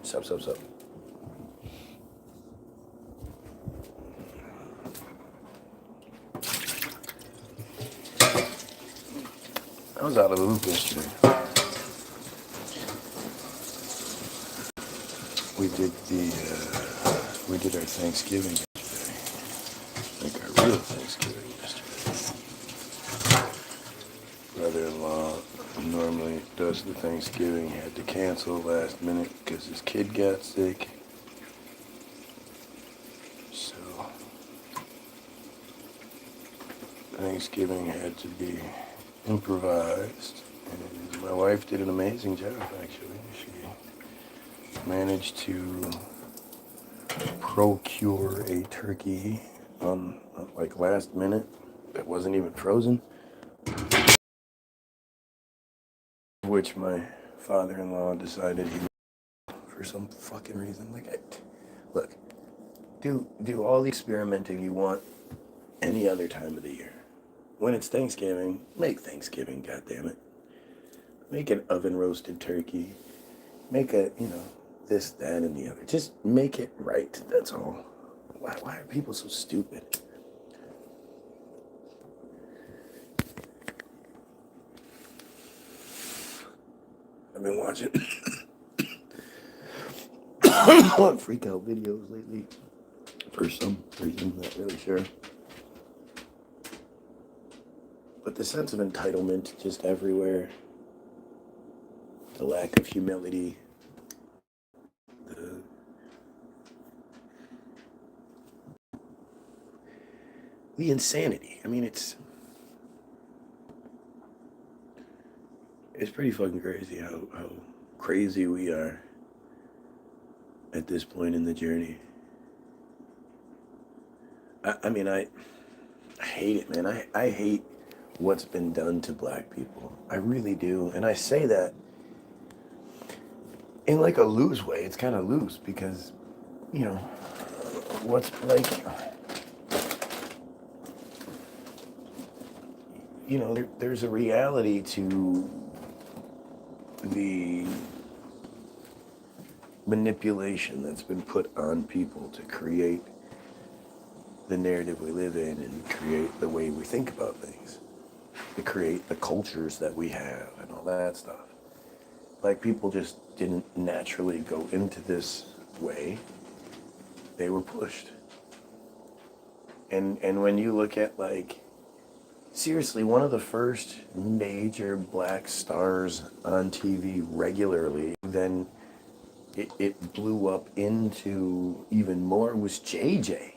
Sup. I was out of the loop yesterday. We did our Thanksgiving yesterday. Like our real Thanksgiving yesterday. Brother-in-law normally does the Thanksgiving, had to cancel last minute because his kid got sick. So Thanksgiving had to be improvised, and my wife did an amazing job, actually. She managed to procure a turkey on like last minute that wasn't even frozen, which my father-in-law decided he for some fucking reason. Look, do all the experimenting you want any other time of the year. When it's Thanksgiving, make Thanksgiving, goddammit. Make an oven roasted turkey. Make this, that, and the other. Just make it right, that's all. Why are people so stupid? I've been watching freak out videos lately for some reason, not really sure. But the sense of entitlement just everywhere, the lack of humility, the insanity. I mean, it's pretty fucking crazy how crazy we are at this point in the journey. I mean, I hate it, man. I hate what's been done to black people. I really do. And I say that in like a loose way. It's kind of loose because, what's like, there's a reality to the manipulation that's been put on people to create the narrative we live in and create the way we think about things, to create the cultures that we have and all that stuff. Like, people just didn't naturally go into this way. They were pushed. And when you look at, like, seriously, one of the first major black stars on TV regularly, then it blew up into even more, was JJ.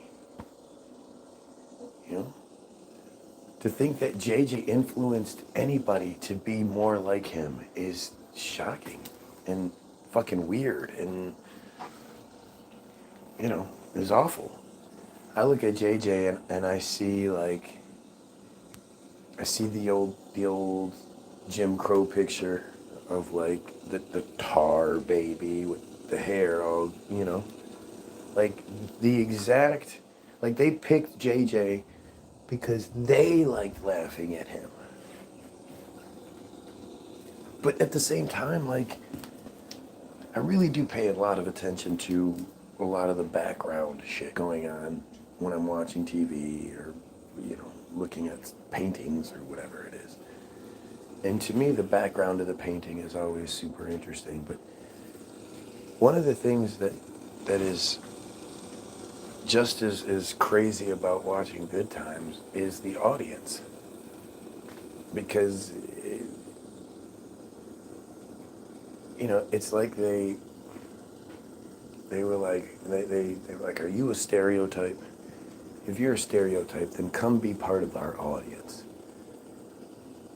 To think that JJ influenced anybody to be more like him is shocking and fucking weird and, is awful. I look at JJ and I see the old Jim Crow picture of like the tar baby with the hair all, like the exact, like they picked JJ because they liked laughing at him. But at the same time, like, I really do pay a lot of attention to a lot of the background shit going on when I'm watching TV or, looking at paintings or whatever it is. And to me, the background of the painting is always super interesting. But one of the things that is just as crazy about watching Good Times is the audience. Because, it's like they were like, they were like, are you a stereotype? If you're a stereotype, then come be part of our audience.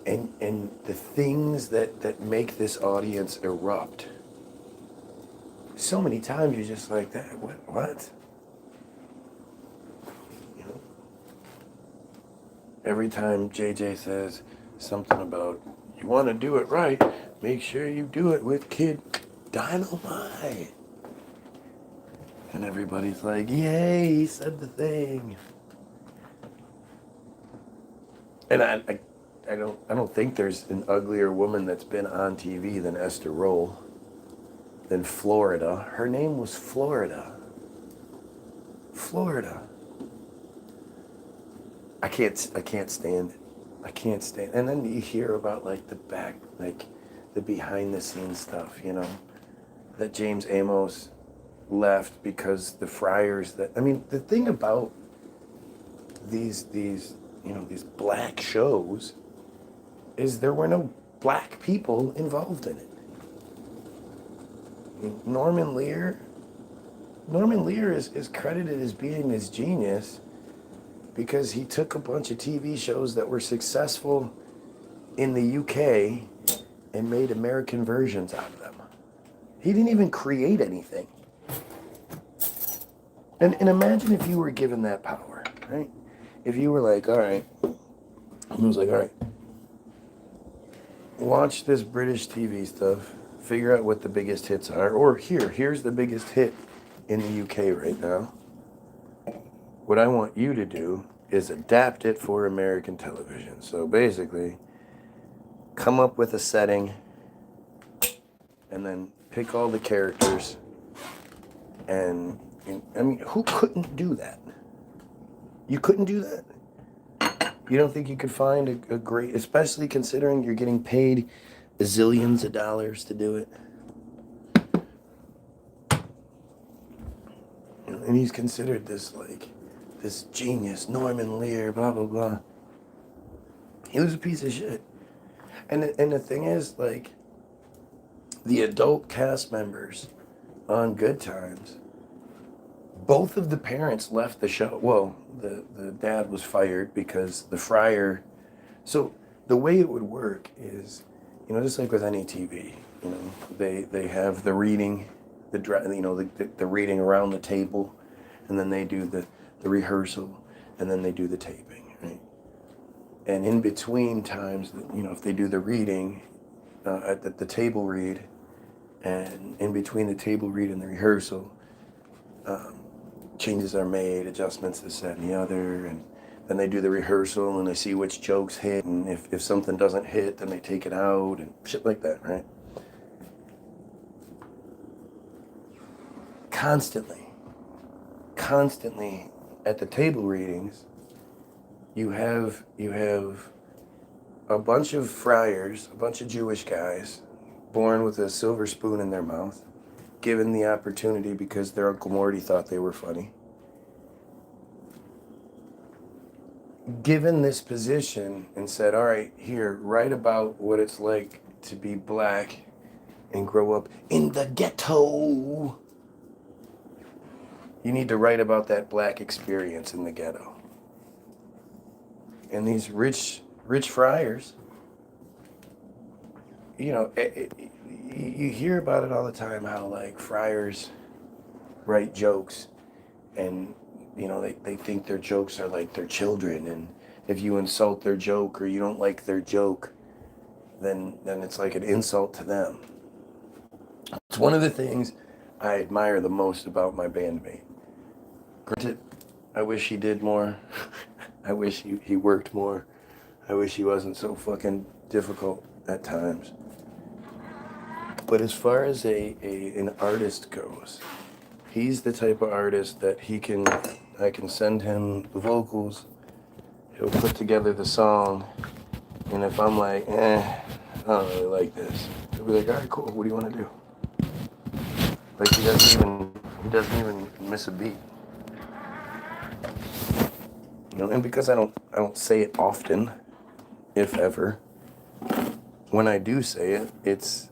And the things that make this audience erupt, so many times you're just like, that, what? Every time JJ says something about, you want to do it right, make sure you do it with Kid Dynamite. And everybody's like, yay, he said the thing. And I don't think there's an uglier woman that's been on TV than Esther Roll. than Florida. Her name was Florida. Florida. I can't stand it. I can't stand it. And then you hear about like the behind the scenes stuff, you know, that James Amos left because the friars the thing about these black shows is there were no black people involved in it. Norman Lear is credited as being this genius because he took a bunch of TV shows that were successful in the UK and made American versions out of them. He didn't even create anything. And imagine if you were given that power, right? If you were like, all right, he was like, all right, watch this British TV stuff, figure out what the biggest hits are, or here's the biggest hit in the UK right now. What I want you to do is adapt it for American television. So basically, come up with a setting and then pick all the characters. And I mean, who couldn't do that? You couldn't do that? You don't think you could find a great, especially considering you're getting paid zillions of dollars to do it? And he's considered this genius, Norman Lear, blah, blah, blah. He was a piece of shit. And the thing is, like, the adult cast members on Good Times, both of the parents left the show. Well, the dad was fired because the friar. So the way it would work is, just like with any TV, they have the reading, the reading around the table, and then they do the rehearsal, and then they do the taping, right? And in between times, if they do the reading, at the table read, and in between the table read and the rehearsal, changes are made, adjustments this, that, and the other, and then they do the rehearsal and they see which jokes hit, and if something doesn't hit, then they take it out and shit like that, right? Constantly at the table readings, you have a bunch of friars, a bunch of Jewish guys, born with a silver spoon in their mouth, given the opportunity because their Uncle Morty thought they were funny. Given this position and said, all right, here, write about what it's like to be black and grow up in the ghetto. You need to write about that black experience in the ghetto. And these rich friars, you hear about it all the time, how like friars write jokes and they think their jokes are like their children, and if you insult their joke or you don't like their joke, then it's like an insult to them. It's one of the things I admire the most about my bandmate. Granted, I wish he did more. I wish he worked more. I wish he wasn't so fucking difficult at times. But as far as an artist goes, he's the type of artist that I can send him the vocals, he'll put together the song, and if I'm like, I don't really like this, he'll be like, all right, cool, what do you want to do? Like he doesn't even miss a beat. And because I don't say it often, if ever, when I do say it, it's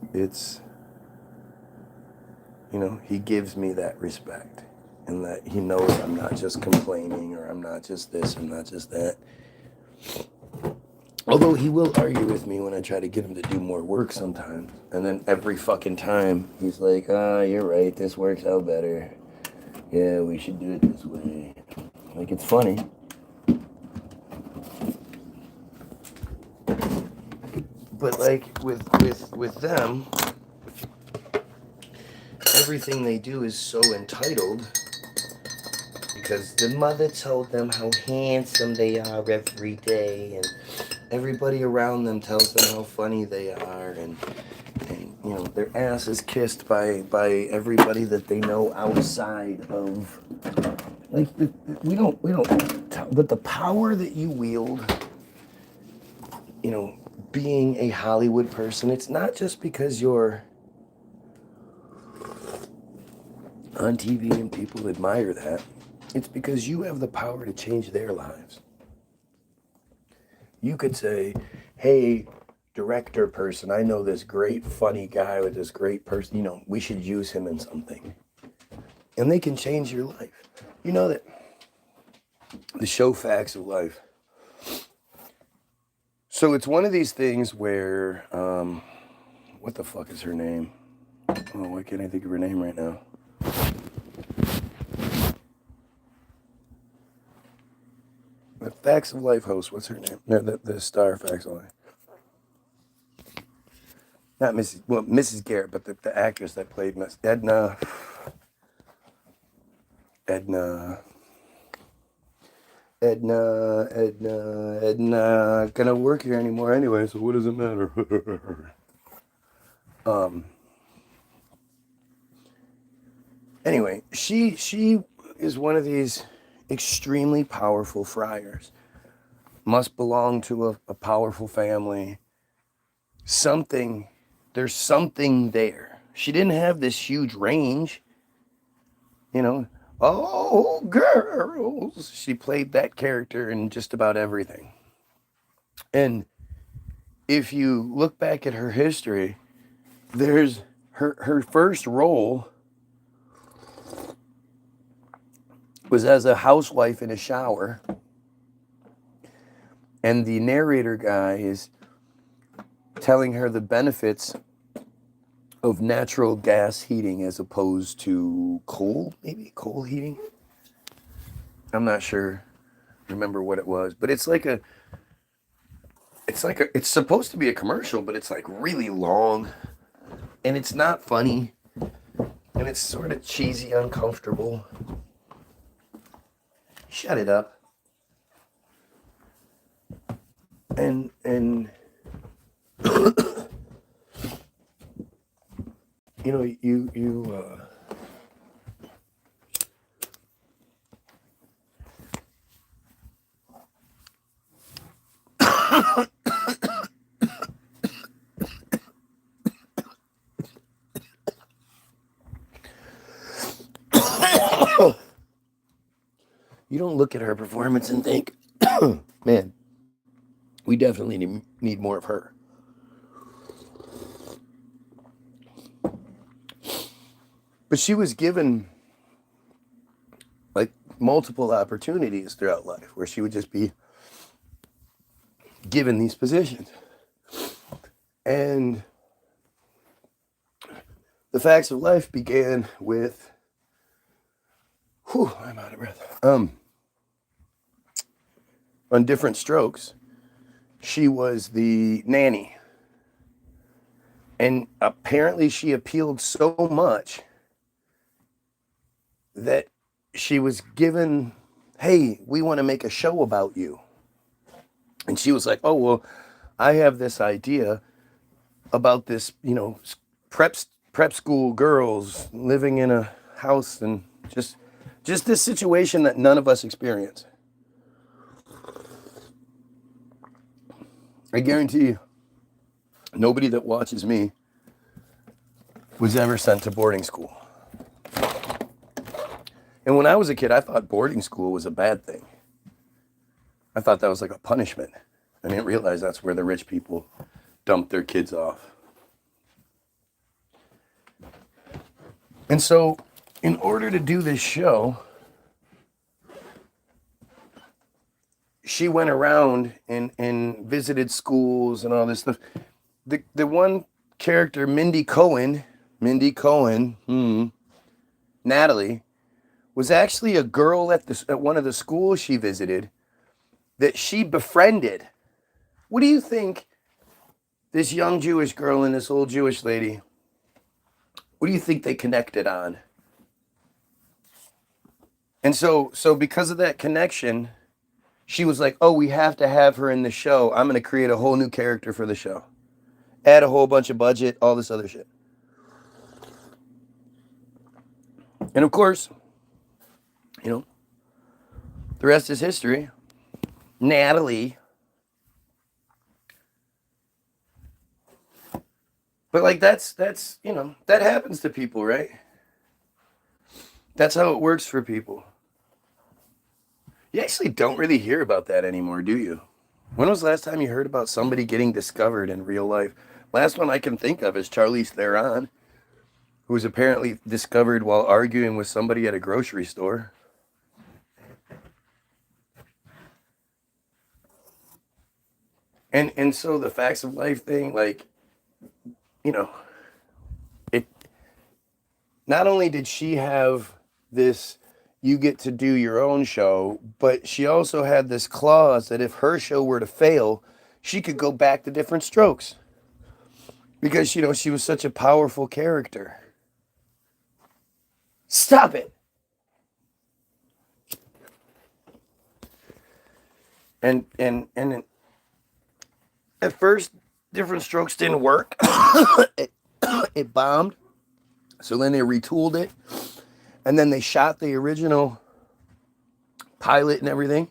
he gives me that respect, and that he knows I'm not just complaining, or I'm not just this, I'm not just that. Although he will argue with me when I try to get him to do more work sometimes, and then every fucking time he's like, you're right, this works out better. Yeah, we should do it this way. Like, it's funny. But like with them, everything they do is so entitled because the mother told them how handsome they are every day, and everybody around them tells them how funny they are, and their ass is kissed by everybody that they know outside of, like, but the power that you wield, being a Hollywood person, it's not just because you're on TV and people admire that. It's because you have the power to change their lives. You could say, hey, director person, I know this great funny guy with this great person, we should use him in something. And they can change your life. You know that the show Facts of Life. So it's one of these things where, what the fuck is her name? Oh, why can't I think of her name right now? The Facts of Life host, what's her name? No, the star Facts of Life. Not Mrs. Garrett, but the actress that played Edna. Gonna work here anymore anyway, so what does it matter? Anyway, she is one of these extremely powerful friars. Must belong to a powerful family. There's something there. She didn't have this huge range, Oh, girls. She played that character in just about everything. And if you look back at her history, there's her first role was as a housewife in a shower. And the narrator guy is telling her the benefits of natural gas heating as opposed to coal heating. I'm not sure, remember what it was, but it's supposed to be a commercial, but it's like really long, and it's not funny, and it's sort of cheesy, uncomfortable. Shut it up. And you don't look at her performance and think, man, we definitely need more of her. But she was given like multiple opportunities throughout life where she would just be given these positions. And the Facts of Life began with, I'm out of breath. On Different Strokes, she was the nanny. And apparently she appealed so much that she was given, hey, we want to make a show about you. And she was like, oh, well, I have this idea about this, prep school girls living in a house and just this situation that none of us experience. I guarantee you, nobody that watches me was ever sent to boarding school. And when I was a kid, I thought boarding school was a bad thing. I thought that was like a punishment. I didn't realize that's where the rich people dumped their kids off. And so, in order to do this show, she went around and visited schools and all this stuff. The one character, Mindy Cohen, Natalie, was actually a girl at one of the schools she visited that she befriended. What do you think this young Jewish girl and this old Jewish lady, what do you think they connected on? And so because of that connection, she was like, oh, we have to have her in the show. I'm going to create a whole new character for the show. Add a whole bunch of budget, all this other shit. And of course, you know, the rest is history. Natalie. But like that's you know, that happens to people, right? That's how it works for people. You actually don't really hear about that anymore, do you? When was the last time you heard about somebody getting discovered in real life? Last one I can think of is Charlize Theron, who was apparently discovered while arguing with somebody at a grocery store. And so the facts of life thing, like, you know, it not only did she have this you get to do your own show, but she also had this clause that if her show were to fail, she could go back to Different Strokes. Because, you know, she was such a powerful character. Stop it. And at first, Different Strokes didn't work. It bombed. So then they retooled it. And then they shot the original pilot and everything.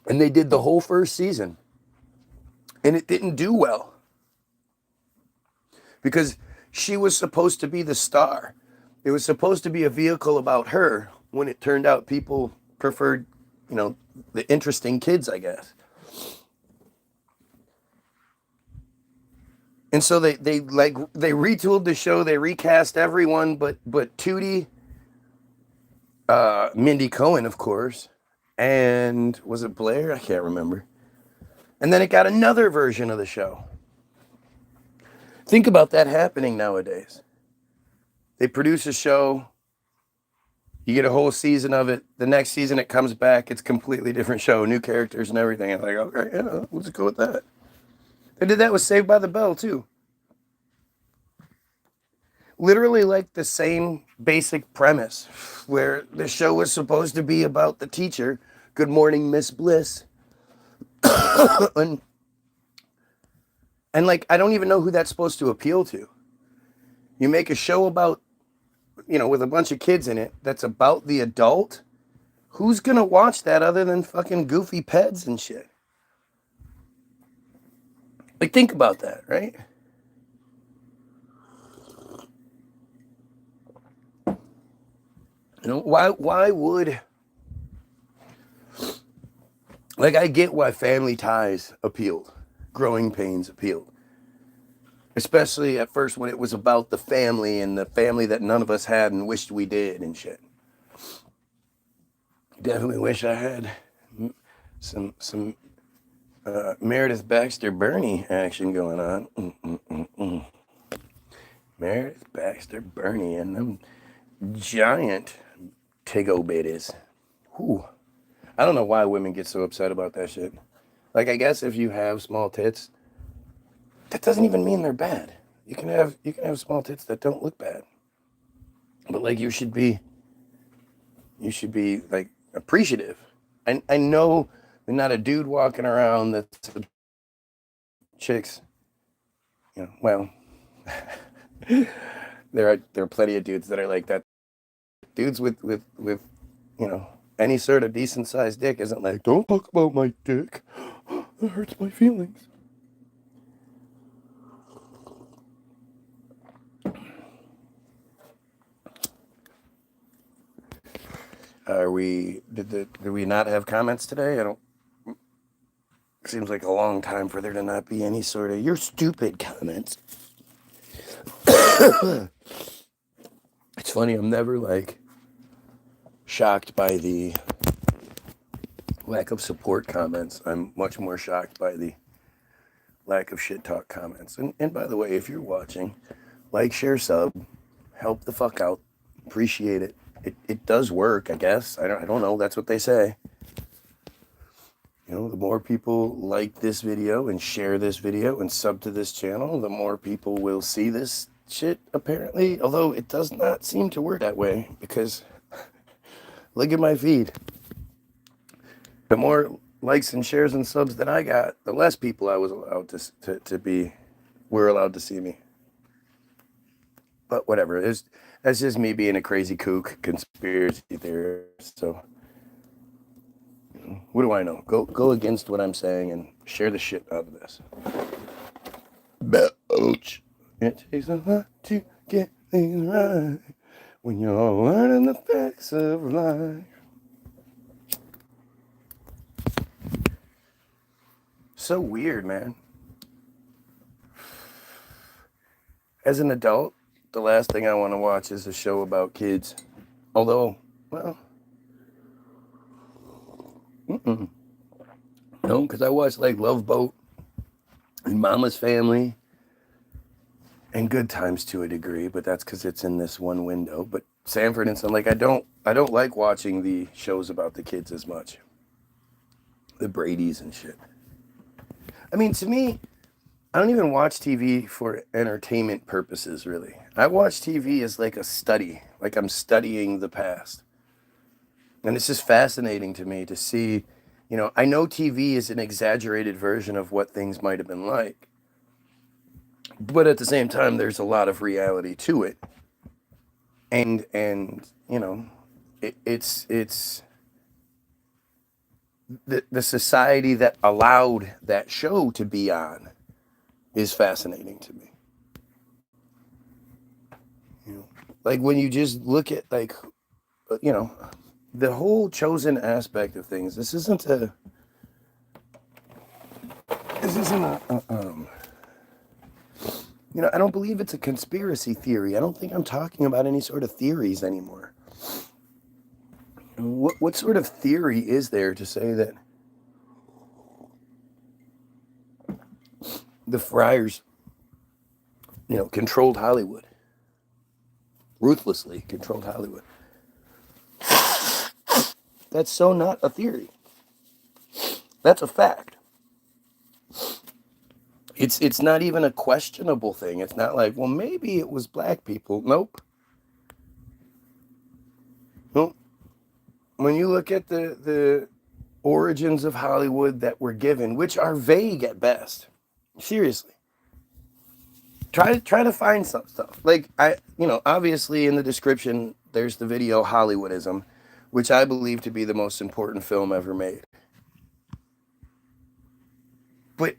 And they did the whole first season. And it didn't do well. Because she was supposed to be the star. It was supposed to be a vehicle about her, when it turned out people preferred, you know, the interesting kids, I guess. And so they retooled the show, they recast everyone but Tootie, Mindy Cohen, of course, and was it Blair? I can't remember. And then it got another version of the show. Think about that happening nowadays. They produce a show, you get a whole season of it. The next season it comes back, it's a completely different show, new characters and everything. I'm like, okay, yeah, we'll just go with that. They did that with Saved by the Bell too. Literally like the same basic premise, where the show was supposed to be about the teacher. Good morning, Miss Bliss. and like, I don't even know who that's supposed to appeal to. You make a show about, you know, with a bunch of kids in it, that's about the adult. Who's gonna watch that other than fucking goofy peds and shit? Like, think about that, right? You know, why would, like, I get why Family Ties appealed, Growing Pains appealed. Especially at first when it was about the family and the family that none of us had and wished we did and shit. Definitely wish I had some Meredith Baxter Bernie action going on. Meredith Baxter Bernie and them giant Tigo bitties. Whew. I don't know why women get so upset about that shit. Like, I guess if you have small tits, that doesn't even mean they're bad. You can have small tits that don't look bad. But like, you should be like appreciative. I know there's not a dude walking around that's chicks. You know, well, there are plenty of dudes that are like that. Dudes with you know, any sort of decent sized dick isn't like, don't talk about my dick. That hurts my feelings. Did we not have comments today? I don't. Seems like a long time for there to not be any sort of "you're stupid" comments. It's funny. I'm never like shocked by the lack of support comments. I'm much more shocked by the lack of shit talk comments. And by the way, if you're watching, like, share, sub, help the fuck out. Appreciate it. It does work, I guess. I don't know. That's what they say. You know, the more people like this video and share this video and sub to this channel, the more people will see this shit, apparently. Although it does not seem to work that way, because look at my feed. The more likes and shares and subs that I got, the less people I was allowed were allowed to see me. But whatever. That's just me being a crazy kook conspiracy theorist. So what do I know? Go against what I'm saying and share the shit out of this. Ouch. It takes a lot to get things right when you're learning the facts of life. So weird, man. As an adult, the last thing I want to watch is a show about kids. Although, well, no, because I watched like Love Boat and Mama's Family and Good Times to a degree, but that's because it's in this one window. But Sanford and Son, like I don't like watching the shows about the kids as much. The Bradys and shit. I mean, to me, I don't even watch TV for entertainment purposes, really. I watch TV as like a study, like I'm studying the past. And it's just fascinating to me to see, I know TV is an exaggerated version of what things might have been like. But at the same time, there's a lot of reality to it. And it's the society that allowed that show to be on is fascinating to me. Like when you just look at like, the whole chosen aspect of things. This isn't a I don't believe it's a conspiracy theory. I don't think I'm talking about any sort of theories anymore. What sort of theory is there to say that the friars, controlled Hollywood, ruthlessly controlled Hollywood? That's so not a theory. That's a fact. It's not even a questionable thing. It's not like, well, maybe it was black people. Nope. When you look at the origins of Hollywood that were given, which are vague at best, seriously, try to find some stuff. Like obviously in the description there's the video Hollywoodism, which I believe to be the most important film ever made. But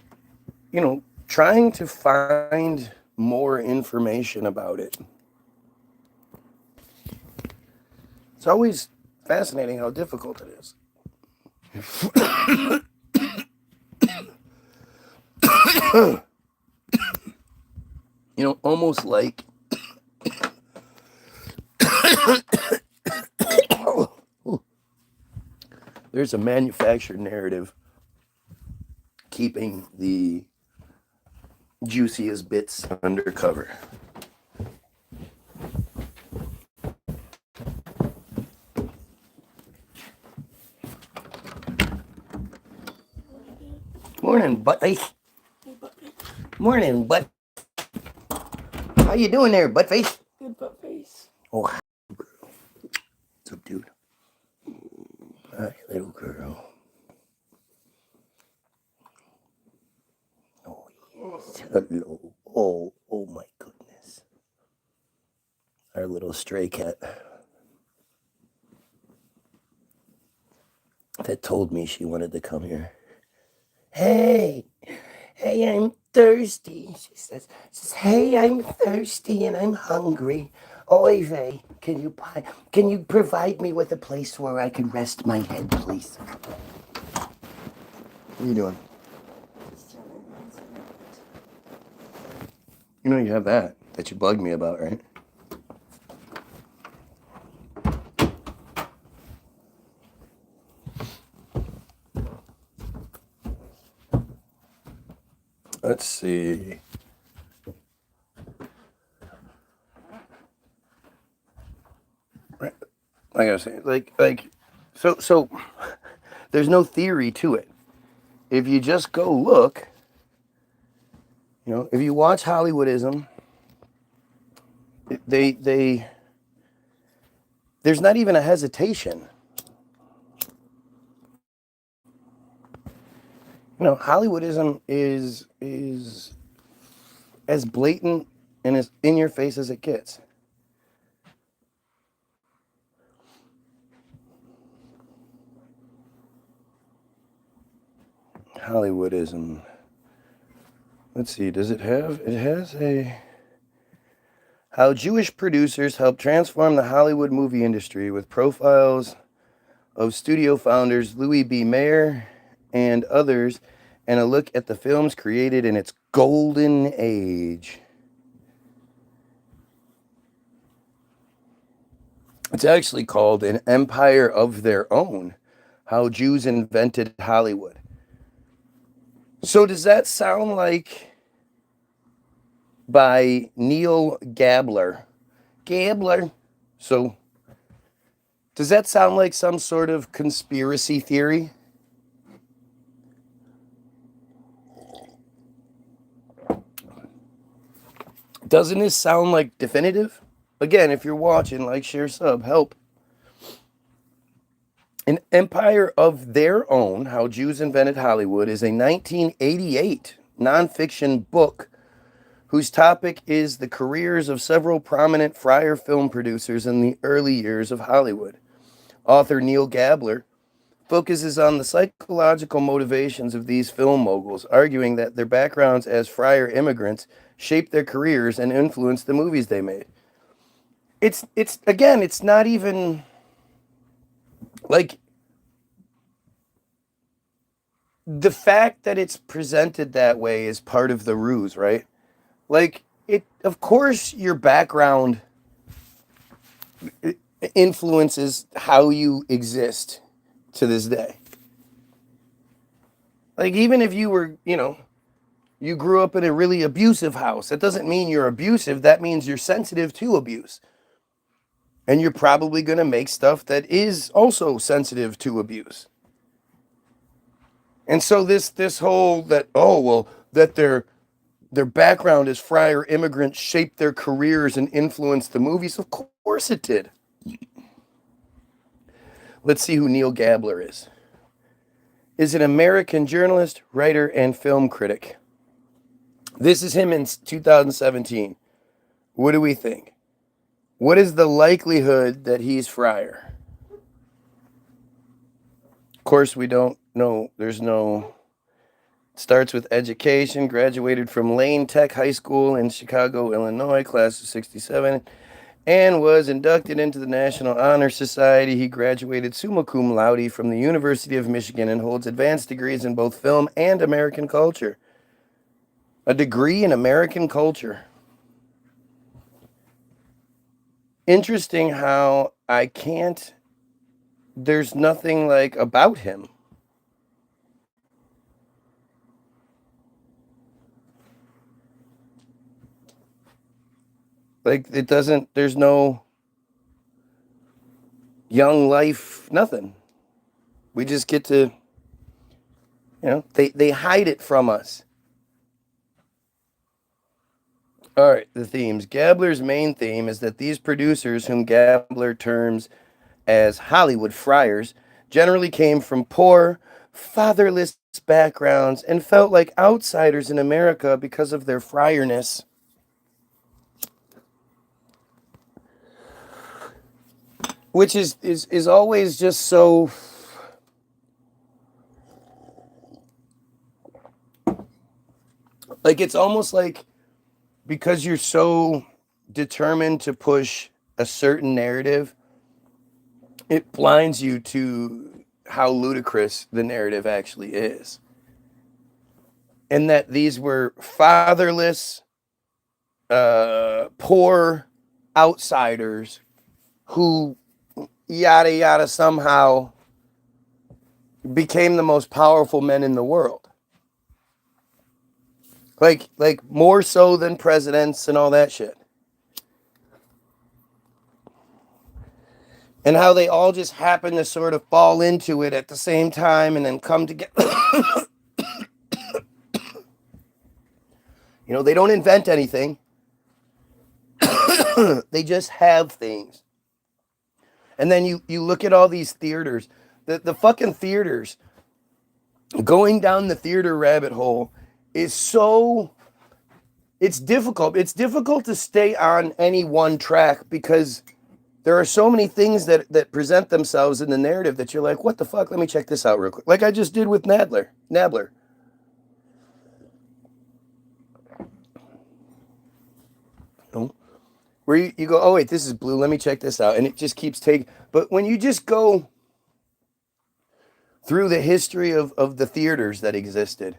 trying to find more information about it, it's always fascinating how difficult it is. Almost like there's a manufactured narrative keeping the juiciest bits undercover. Morning, buttface. Morning, butt. How you doing there, buttface? Good buttface. Oh, what's up, dude? Hi, little girl. Oh, yes. Hello. Oh my goodness. Our little stray cat that told me she wanted to come here. Hey, I'm thirsty. She says, hey, I'm thirsty and I'm hungry. Oy vey, can you provide me with a place where I can rest my head, please? What are you doing? You have that you bugged me about, right? Let's see. Right. I gotta say, so there's no theory to it. If you just go look, if you watch Hollywoodism, there's not even a hesitation. Hollywoodism is as blatant and as in your face as it gets. Hollywoodism. Let's see, does it have? It has a... How Jewish producers help transform the Hollywood movie industry with profiles of studio founders Louis B. Mayer and others, and a look at the films created in its golden age. It's actually called An Empire of Their Own, How Jews Invented Hollywood. So does that sound like by Neil Gabler? Gabler. So does that sound like some sort of conspiracy theory? Doesn't this sound like definitive? Again, if you're watching, like, share, sub, help. An Empire of Their Own, How Jews Invented Hollywood, is a 1988 nonfiction book whose topic is the careers of several prominent friar film producers in the early years of Hollywood. Author Neil Gabler focuses on the psychological motivations of these film moguls, arguing that their backgrounds as friar immigrants shaped their careers and influenced the movies they made. It's again, it's not even like the fact that it's presented that way is part of the ruse, right? Like, it, of course, your background influences how you exist to this day. Like, even if you were, you grew up in a really abusive house, that doesn't mean you're abusive. That means you're sensitive to abuse. And you're probably going to make stuff that is also sensitive to abuse. And so this whole that, oh, well, that their background as friar immigrants shaped their careers and influenced the movies. Of course it did. Let's see who Neil Gabler is. Is an American journalist, writer, and film critic. This is him in 2017. What do we think? What is the likelihood that he's friar? Of course, we don't know. There's no... Starts with education, graduated from Lane Tech High School in Chicago, Illinois, class of 67, and was inducted into the National Honor Society. He graduated summa cum laude from the University of Michigan and holds advanced degrees in both film and American culture. A degree in American culture. Interesting how there's nothing like about him. Like, it doesn't, there's no young life, nothing. We just get to, they hide it from us. All right, the themes. Gabler's main theme is that these producers, whom Gabler terms as Hollywood friars, generally came from poor, fatherless backgrounds and felt like outsiders in America because of their friarness. Which is always just so... Like, it's almost like because you're so determined to push a certain narrative, it blinds you to how ludicrous the narrative actually is. And that these were fatherless, poor outsiders who, yada yada, somehow became the most powerful men in the world. Like more so than presidents and all that shit. And how they all just happen to sort of fall into it at the same time and then come together. They don't invent anything. They just have things. And then you look at all these theaters. The fucking theaters, going down the theater rabbit hole is so it's difficult. It's difficult to stay on any one track because there are so many things that present themselves in the narrative that you're like, what the fuck? Let me check this out real quick. Like I just did with Nabler. No. Where you go, oh wait, this is blue. Let me check this out. And it just keeps taking. But when you just go through the history of the theaters that existed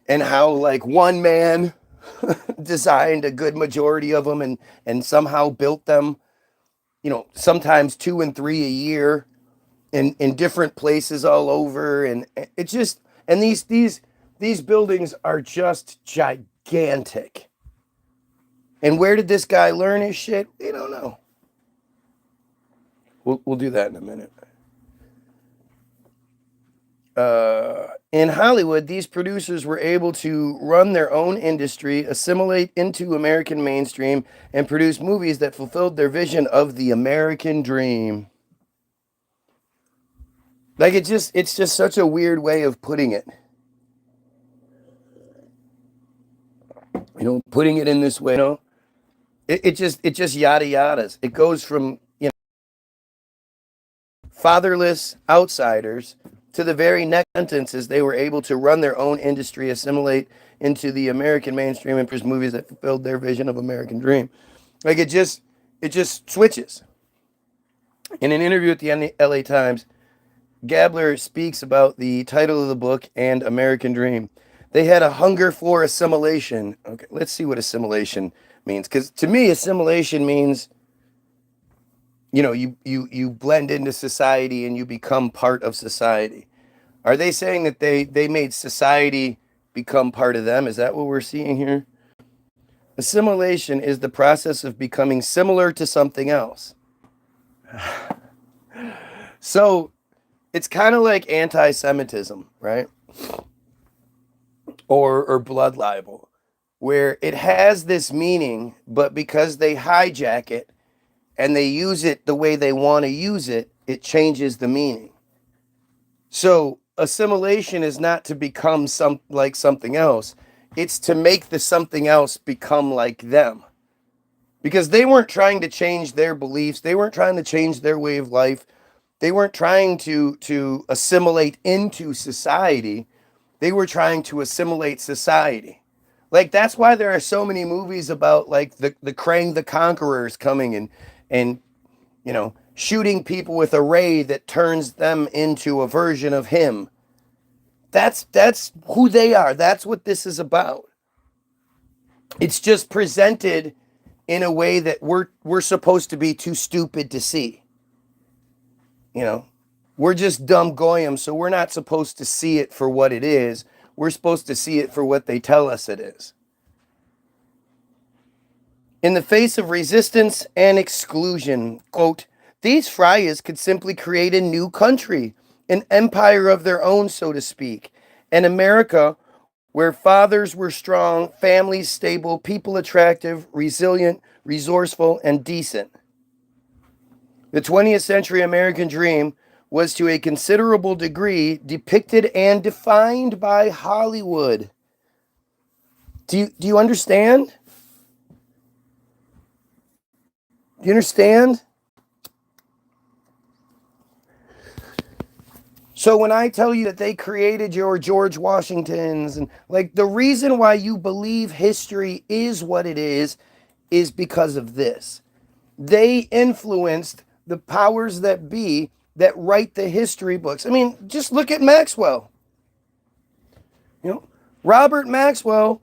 and how like one man designed a good majority of them and somehow built them, sometimes 2 and 3 a year in different places all over. And it just, and these buildings are just gigantic. And where did this guy learn his shit? We don't know. We'll do that in a minute. In Hollywood, these producers were able to run their own industry, assimilate into American mainstream, and produce movies that fulfilled their vision of the American dream. Like it's just such a weird way of putting it. Putting it in this way, it just yada yadas. It goes from, fatherless outsiders to the very next sentences. They were able to run their own industry, assimilate into the American mainstream, and produce movies that fulfilled their vision of American dream. Like it just switches. In an interview with the LA Times, Gabler speaks about the title of the book and American Dream. They had a hunger for assimilation. Okay, let's see what assimilation means. Because to me, assimilation means, you blend into society and you become part of society. Are they saying that they made society become part of them? Is that what we're seeing here? Assimilation is the process of becoming similar to something else. So it's kind of like anti-Semitism, right? Or blood libel, where it has this meaning, but because they hijack it and they use it the way they want to use it, it changes the meaning. So assimilation is not to become like something else. It's to make the something else become like them. Because they weren't trying to change their beliefs. They weren't trying to change their way of life. They weren't trying to assimilate into society. They were trying to assimilate society. Like, that's why there are so many movies about, like, the Krang the Conquerors coming and shooting people with a ray that turns them into a version of him. That's who they are. That's what this is about. It's just presented in a way that we're supposed to be too stupid to see. We're just dumb goyim, so we're not supposed to see it for what it is. We're supposed to see it for what they tell us it is. In the face of resistance and exclusion, quote, these friars could simply create a new country, an empire of their own, so to speak, an America where fathers were strong, families stable, people attractive, resilient, resourceful, and decent. The 20th century American dream was to a considerable degree depicted and defined by Hollywood. Do you understand? Do you understand? So when I tell you that they created your George Washingtons, and like the reason why you believe history is what it is because of this. They influenced the powers that be that write the history books. I mean, just look at Maxwell. Robert Maxwell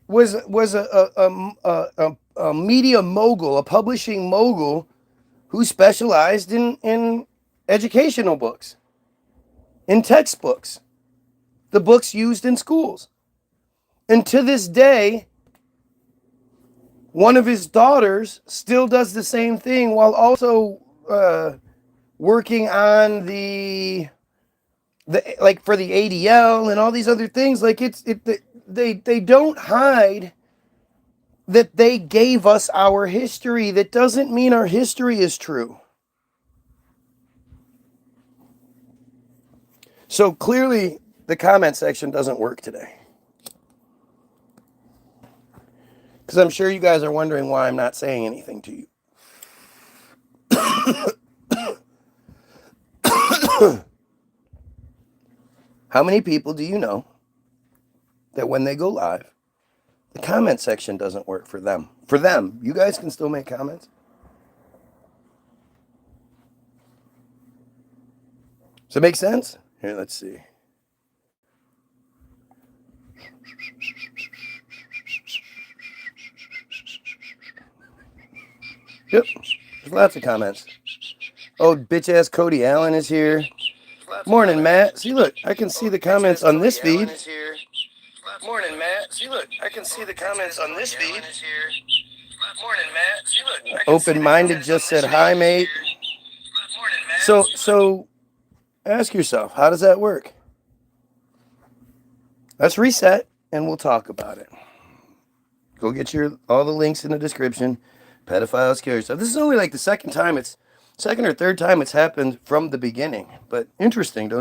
was a media mogul, a publishing mogul who specialized in educational books, in textbooks, the books used in schools. And to this day, one of his daughters still does the same thing while also working on the like for the ADL and all these other things. Like they don't hide that they gave us our history. That doesn't mean our history is true. So clearly the comment section doesn't work today. Because I'm sure you guys are wondering why I'm not saying anything to you. How many people do you know that when they go live, the comment section doesn't work for them? For them, you guys can still make comments. Does it make sense? Here, let's see. Yep, there's lots of comments. Oh, bitch-ass Cody Allen is here. Morning, Matt. See, look, I can see the comments on this feed. Morning, Matt. See, look, I can see the comments on this feed. Morning, Matt. See, look, Open-minded just said hi, mate. So ask yourself, how does that work? Let's reset, and we'll talk about it. Go get all the links in the description. Pedophile scary stuff. This is only like the second or third time it's happened from the beginning. But interesting, don't you?